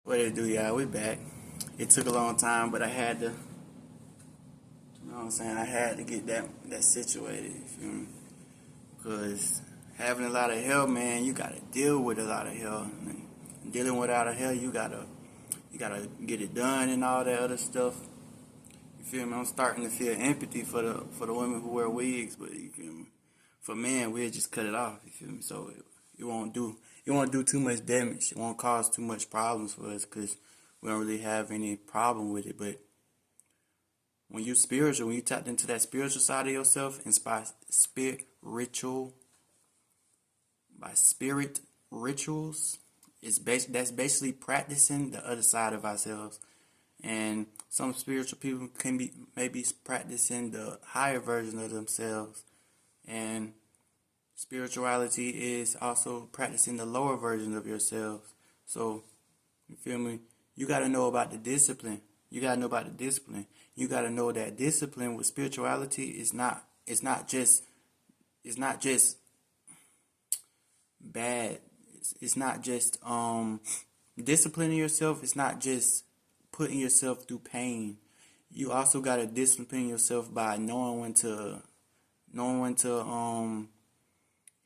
What it do, y'all? We back. It took a long time, but I had to, what I'm saying? I had to get that situated, you feel me? Because having a lot of hell, man, you gotta deal with a lot of hell. And dealing with a lot of hell, you gotta get it done and all that other stuff. You feel me? I'm starting to feel empathy for the women who wear wigs, but you feel me? For men, we'll just cut it off. You feel me? So it won't do too much damage. It won't cause too much problems for us because we don't really have any problem with it. But when you spiritual, when you tapped into that spiritual side of yourself, and by spirit rituals, that's basically practicing the other side of ourselves. And some spiritual people can be maybe practicing the higher version of themselves. And spirituality is also practicing the lower version of yourselves. So, you feel me? You got to know about the discipline. You got to know about the discipline. You got to know that discipline with spirituality is not just bad. It's not just disciplining yourself. It's not just putting yourself through pain. You also got to discipline yourself by knowing when to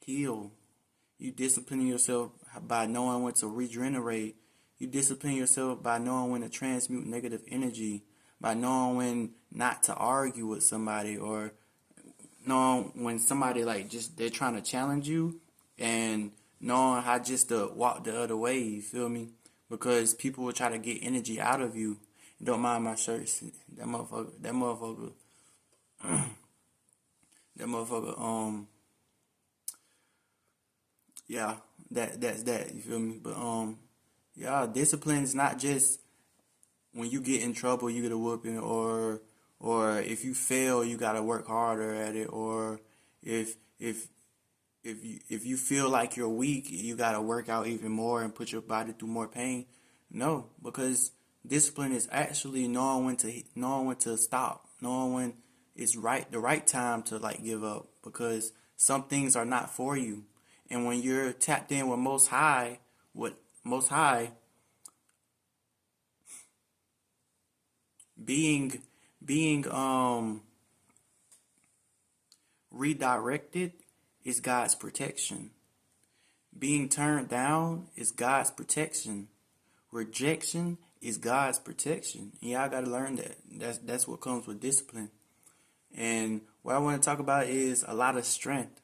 heal. You discipline yourself by knowing when to regenerate. You discipline yourself by knowing when to transmute negative energy, by knowing when not to argue with somebody, or knowing when somebody like just they're trying to challenge you, and knowing how just to walk the other way. You feel me? Because people will try to get energy out of you. Don't mind my shirts. That motherfucker. Yeah, that's that. You feel me? But yeah, discipline is not just when you get in trouble, you get a whooping, or if you fail, you gotta work harder at it, or if if if you feel like you're weak, you gotta work out even more and put your body through more pain. No, because discipline is actually knowing when to stop, knowing when it's the right time to like give up, because some things are not for you. And when you're tapped in with Most High, being being redirected is God's protection. Being turned down is God's protection. Rejection is God's protection. And y'all gotta learn that. That's what comes with discipline. And what I want to talk about is a lot of strength.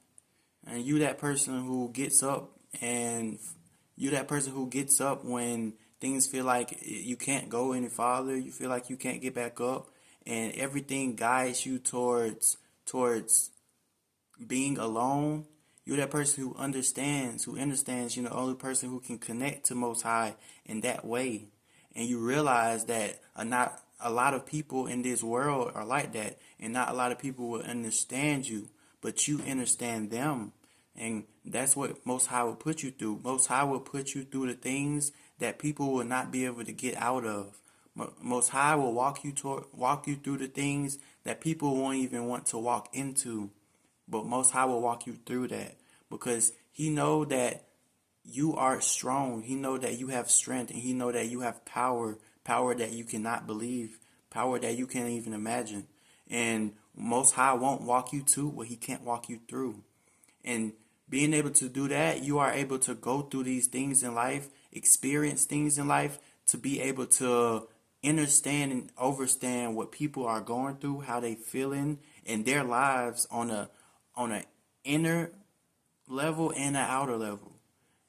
And and you that person who gets up when things feel like you can't go any farther, you feel like you can't get back up, and everything guides you towards being alone. You're that person who understands, the only person who can connect to Most High in that way. And you realize that not a lot of people in this world are like that, and not a lot of people will understand you, but you understand them. And that's what Most High will put you through. Most High will put you through the things that people will not be able to get out of. Most High will walk you through the things that people won't even want to walk into. But Most High will walk you through that because He know that you are strong. He know that you have strength, and He know that you have power that you cannot believe, power that you can't even imagine. And Most High won't walk you to what He can't walk you through. And being able to do that, you are able to go through these things in life, experience things in life, to be able to understand and understand what people are going through, how they feeling in their lives on a inner level and an outer level.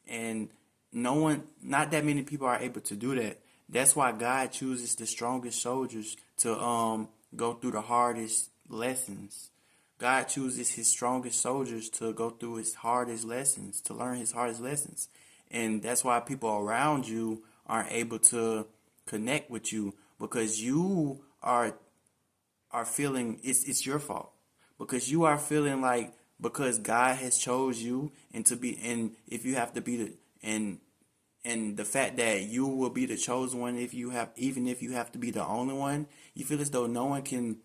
And not that many people are able to do that. That's why God chooses the strongest soldiers to go through the hardest lessons. God chooses His strongest soldiers to go through His hardest lessons, to learn His hardest lessons. And that's why people around you aren't able to connect with you, because you are feeling it's your fault, because you are feeling like, because God has chose you, and if you have to be and the fact that you will be the chosen one, even if you have to be the only one, you feel as though no one can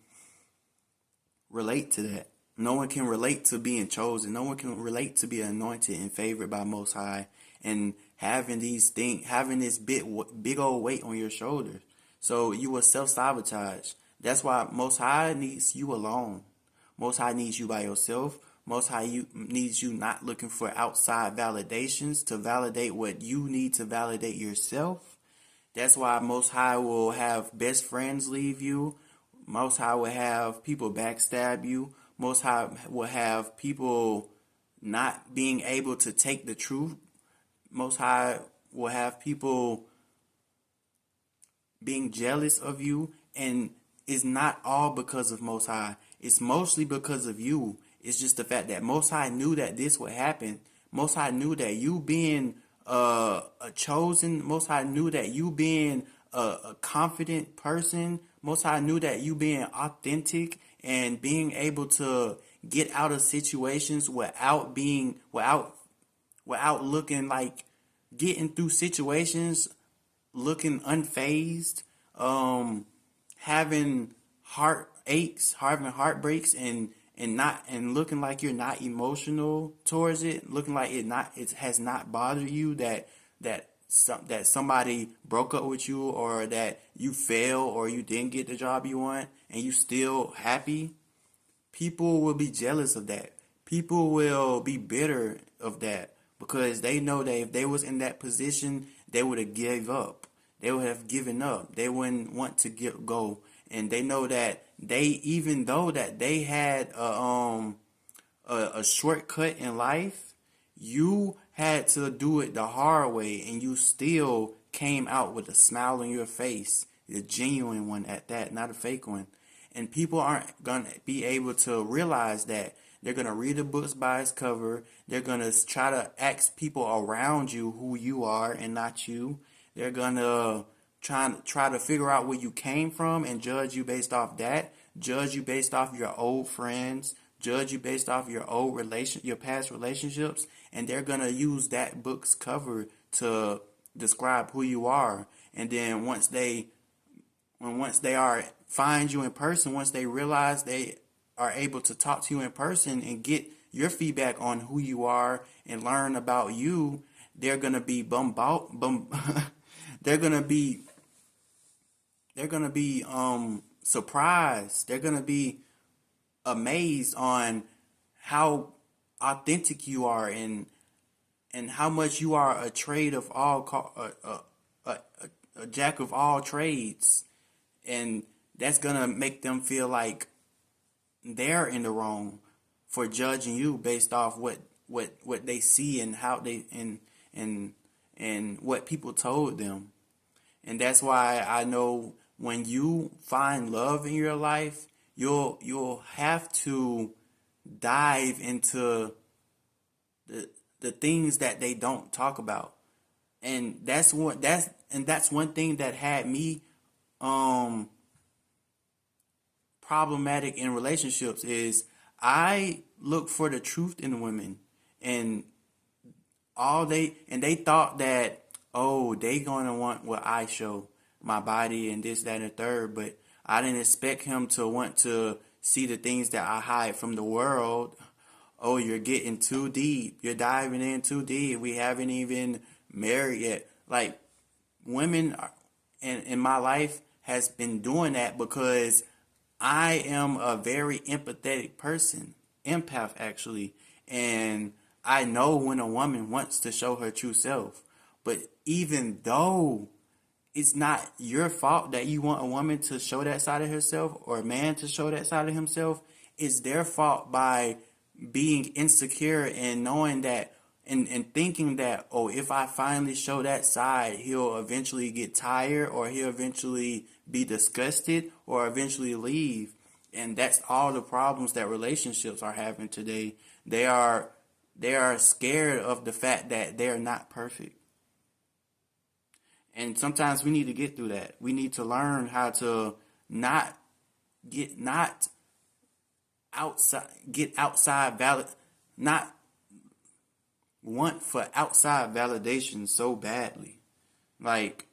relate to that. No one can relate to being chosen. No one can relate to being anointed and favored by Most High, and having these things, having this big old weight on your shoulders. So you will self-sabotage. That's why Most High needs you alone. Most High needs you by yourself. Most High needs you not looking for outside validations to validate what you need to validate yourself. That's why Most High will have best friends leave you. Most High will have people backstab you. Most High will have people not being able to take the truth. Most High will have people being jealous of you, and it's not all because of Most High. It's mostly because of you. It's just the fact that Most High knew that this would happen. Most High knew that you being a chosen, Most High knew that you being a confident person, Most High knew that you being authentic and being able to get out of situations without looking like getting through situations looking unfazed, having heartaches, having heartbreaks, and looking like you're not emotional towards it, looking like it has not bothered you that somebody broke up with you, or that you failed, or you didn't get the job you want and you still happy. People will be jealous of that. People will be bitter of that because they know that if they was in that position, they would have gave up. They would have given up. They wouldn't want to go. And they know that even though that they had a shortcut in life, you had to do it the hard way, and you still came out with a smile on your face, a genuine one at that, not a fake one. And people aren't going to be able to realize that. They're going to read the books by its cover. They're going to try to ask people around you who you are and not you. They're going to try to figure out where you came from and judge you based off that. Judge you based off your old friends. Judge you based off your your past relationships. And they're going to use that book's cover to describe who you are. And then once they are find you in person, once they realize they are able to talk to you in person and get your feedback on who you are and learn about you, they're gonna be they're gonna be surprised. They're gonna be amazed on how authentic you are, and how much you are a trade of a jack of all trades. And that's gonna make them feel like they're in the wrong for judging you based off what they see and how they and what people told them. And that's why I know when you find love in your life, you'll have to dive into the things that they don't talk about. And that's one thing that had me problematic in relationships is I look for the truth in women, and they thought that, oh, they gonna want what I show, my body and this, that, and the third, but I didn't expect him to want to see the things that I hide from the world. Oh, you're getting too deep. You're diving in too deep. We haven't even married yet. Like, women in my life has been doing that because I am a very empathetic person, empath actually, and I know when a woman wants to show her true self. But even though it's not your fault that you want a woman to show that side of herself or a man to show that side of himself, it's their fault by being insecure and knowing that and thinking that, oh, if I finally show that side, he'll eventually get tired, or he'll eventually be disgusted, or eventually leave. And that's all the problems that relationships are having today. They are scared of the fact that they're not perfect. And sometimes we need to get through that. We need to learn how to not not get outside valid, not want for outside validation so badly. Like,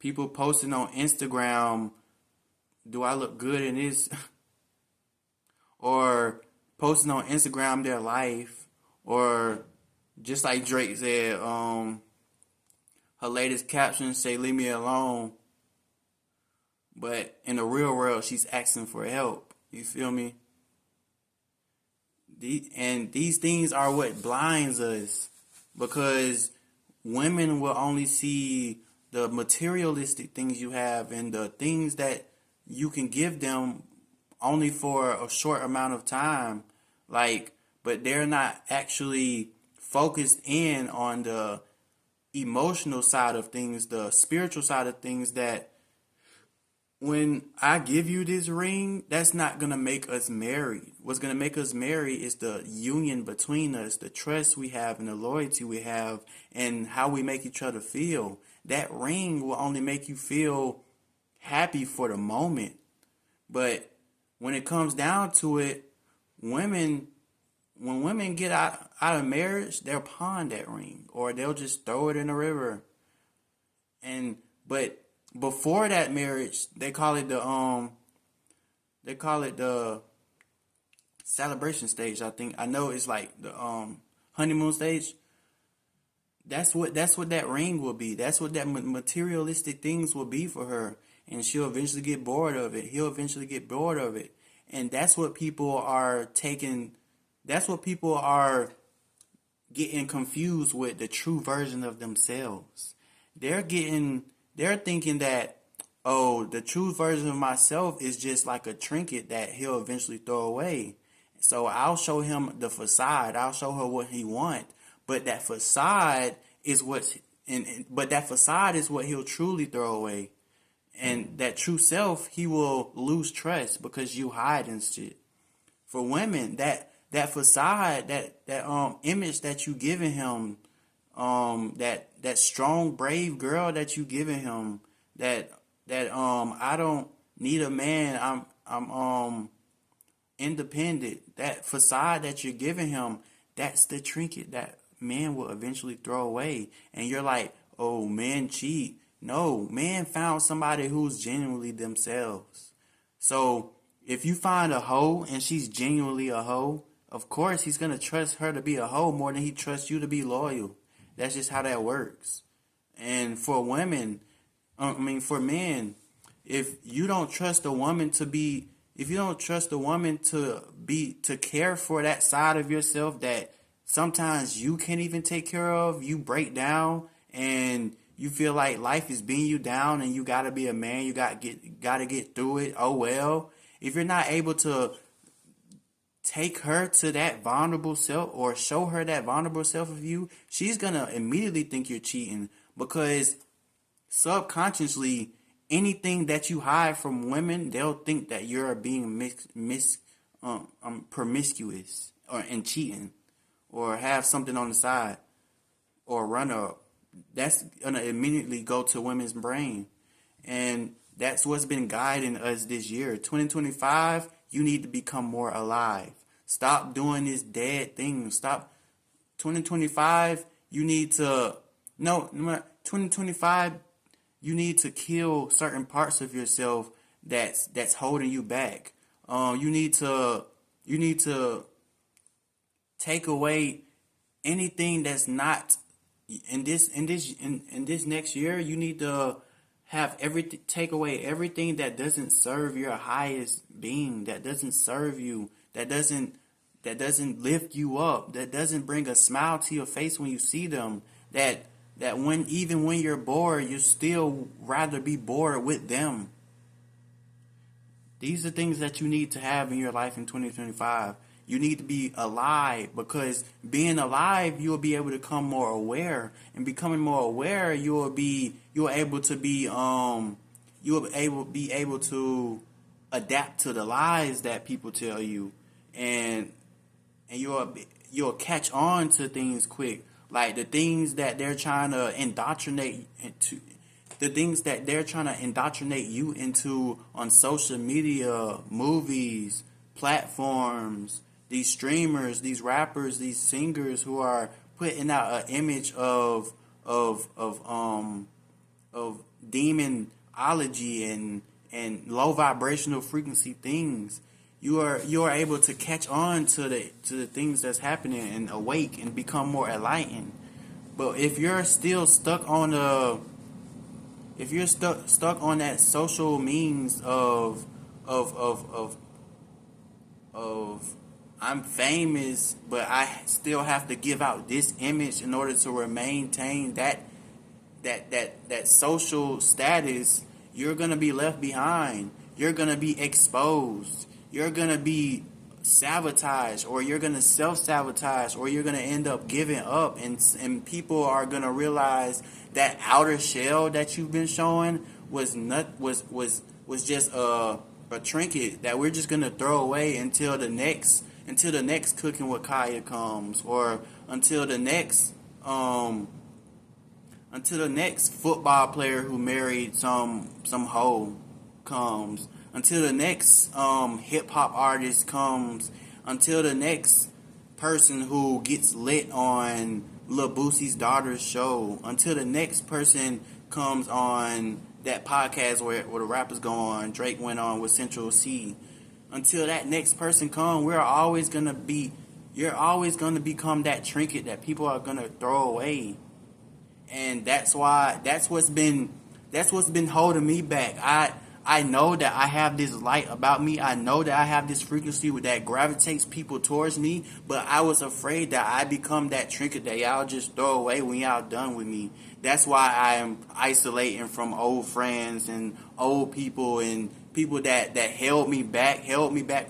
people posting on Instagram, do I look good in this? Or posting on Instagram their life, or just like Drake said, Her latest caption say "Leave me alone," but in the real world, she's asking for help. You feel me? And these things are what blinds us, because women will only see the materialistic things you have and the things that you can give them only for a short amount of time. Like, but they're not actually focused in on the emotional side of things, the spiritual side of things, that when I give you this ring, that's not going to make us married. What's going to make us married is the union between us, the trust we have and the loyalty we have, and how we make each other feel. That ring will only make you feel happy for the moment. But when it comes down to it, women, when women get out of marriage, they'll pawn that ring or they'll just throw it in the river. But before that marriage, they call it the celebration stage. I know it's like the honeymoon stage. That's what that ring will be. That's what that materialistic things will be for her, and she'll eventually get bored of it. He'll eventually get bored of it, and that's what people are taking. That's what people are getting confused with, the true version of themselves. They're thinking that, oh, the true version of myself is just like a trinket that he'll eventually throw away. So I'll show him the facade. I'll show her what he wants. But that facade is what he'll truly throw away. And that true self, he will lose trust because you hide and shit. For women, that facade, that image that you giving him, that strong, brave girl that you giving him, that I don't need a man, I'm independent. That facade that you're giving him, that's the trinket that men will eventually throw away. And you're like, oh, men cheat. No, men found somebody who's genuinely themselves. So if you find a hoe and she's genuinely a hoe, of course he's gonna trust her to be a hoe more than he trusts you to be loyal. That's just how that works. And for women, for men, if you don't trust a woman to care for that side of yourself that sometimes you can't even take care of, you break down and you feel like life is beating you down and you gotta be a man, you gotta get through it. Oh well. If you're not able to take her to that vulnerable self or show her that vulnerable self of you, she's gonna immediately think you're cheating, because subconsciously anything that you hide from women, they'll think that you're being promiscuous and cheating, or have something on the side, or run up. That's gonna immediately go to women's brain, and that's what's been guiding us this year. 2025, you need to become more alive. Stop doing this dead thing. Stop. 2025, you need to, no, 2025, you need to kill certain parts of yourself that's holding you back. You need to take away anything that's not in this next year. You need to take away everything that doesn't serve your highest being, that doesn't serve you, that doesn't lift you up, that doesn't bring a smile to your face when you see them, that even when you're bored, you still rather be bored with them. These are things that you need to have in your life in 2025. You need to be alive, because being alive, you will be able to become more aware, and becoming more aware, you will be able to adapt to the lies that people tell you, and you'll catch on to things quick, like the things that they're trying to indoctrinate you into on social media, movies, platforms. These streamers, these rappers, these singers who are putting out an image of demonology and low vibrational frequency things. You are able to catch on to the things that's happening and awake and become more enlightened. But if you're still stuck on if you're stuck on that social means of of of of I'm famous, but I still have to give out this image in order to maintain that social status, you're gonna be left behind. You're gonna be exposed. You're gonna be sabotaged, or you're gonna self-sabotage, or you're gonna end up giving up, and people are gonna realize that outer shell that you've been showing was just a trinket that we're just gonna throw away until the next Cooking with Kaya comes, or until the next football player who married some hoe comes, until the next hip hop artist comes, until the next person who gets lit on Lil Boosie's daughter's show, until the next person comes on that podcast where the rappers go on, Drake went on with Central C. Until that next person come, you're always gonna become that trinket that people are gonna throw away. And that's what's been holding me back. I know that I have this light about me. I know that I have this frequency that gravitates people towards me, but I was afraid that I become that trinket that y'all just throw away when y'all done with me. That's why I am isolating from old friends and old people and people that held me back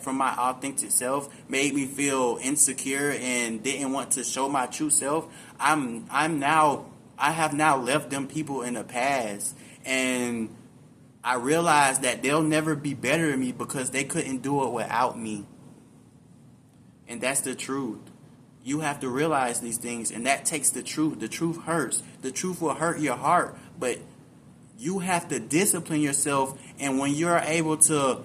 from my authentic self, made me feel insecure and didn't want to show my true self. I have now left them people in the past, and I realized that they'll never be better than me because they couldn't do it without me. And that's the truth. You have to realize these things, and that takes the truth. The truth hurts. The truth will hurt your heart, but you have to discipline yourself, and when you're able to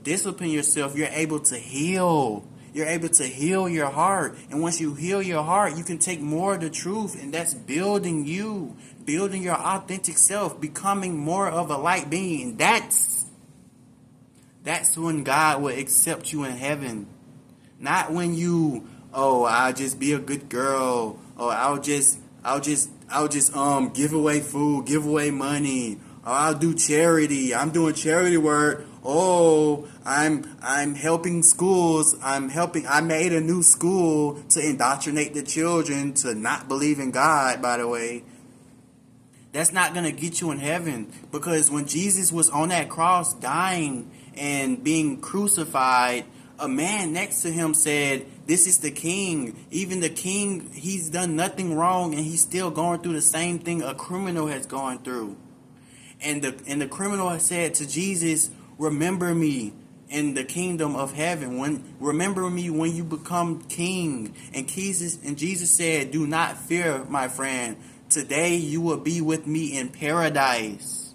discipline yourself, you're able to heal. You're able to heal your heart, and once you heal your heart, you can take more of the truth, and that's building you, building your authentic self, becoming more of a light being. That's when God will accept you in heaven. Not when you, oh, I'll just be a good girl, or I'll just give away food, give away money, or I'll do charity. I'm doing charity work. Oh, I'm helping schools. I made a new school to indoctrinate the children to not believe in God, by the way. That's not going to get you in heaven, because when Jesus was on that cross dying and being crucified, a man next to him said, "This is the king." Even the king, he's done nothing wrong, and he's still going through the same thing a criminal has gone through. And the criminal said to Jesus, "Remember me in the kingdom of heaven. Remember me when you become king." And Jesus said, "Do not fear, my friend. Today you will be with me in paradise."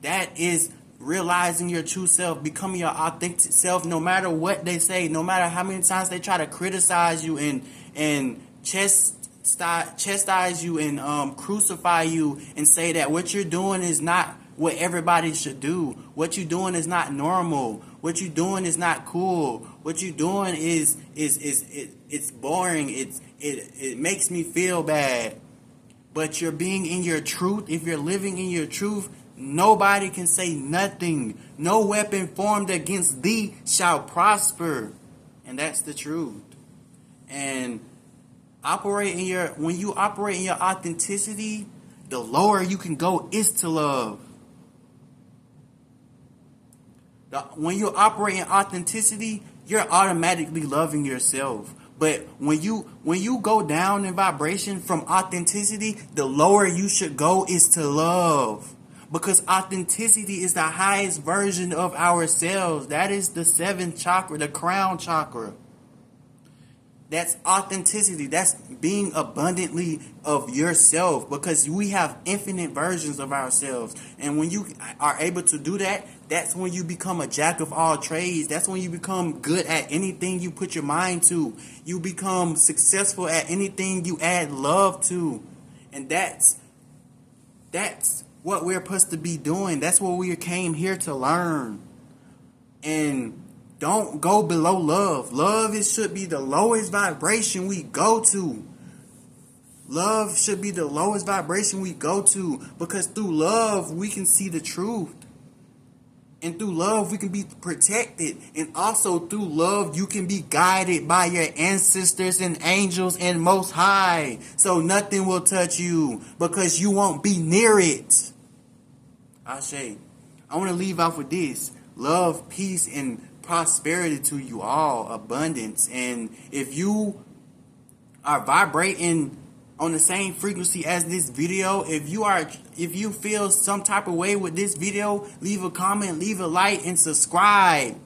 That is realizing your true self, becoming your authentic self, no matter what they say, no matter how many times they try to criticize you and chastise you and crucify you and say that what you're doing is not what everybody should do. What you're doing is not normal. What you're doing is not cool. What you're doing is it's boring. It makes me feel bad. But you're being in your truth. If you're living in your truth, nobody can say nothing. No weapon formed against thee shall prosper. And that's the truth. And when you operate in your authenticity, the lower you can go is to love. When you operate in authenticity, you're automatically loving yourself. But when you go down in vibration from authenticity, the lower you should go is to love. Because authenticity is the highest version of ourselves. That is the seventh chakra, the crown chakra. That's authenticity. That's being abundantly of yourself, because we have infinite versions of ourselves. And when you are able to do that, that's when you become a jack of all trades. That's when you become good at anything you put your mind to. You become successful at anything you add love to. And that's what we're supposed to be doing. That's what we came here to learn. And don't go below love. Love should be the lowest vibration we go to. Love should be the lowest vibration we go to, because through love we can see the truth. And through love we can be protected. And also through love you can be guided by your ancestors and angels and Most High. So nothing will touch you because you won't be near it. Ashe. I want to leave off with this. Love, peace, and prosperity to you all. Abundance. And if you are vibrating on the same frequency as this video, if you feel some type of way with this video, leave a comment, leave a like, and subscribe,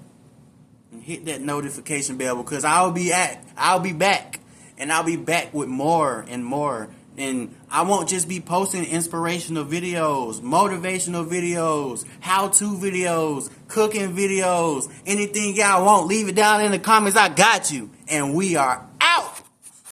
and hit that notification bell, because I'll be back, and I'll be back with more and more. And I won't just be posting inspirational videos, motivational videos, how-to videos, cooking videos, anything y'all want, leave it down in the comments. I got you. And we are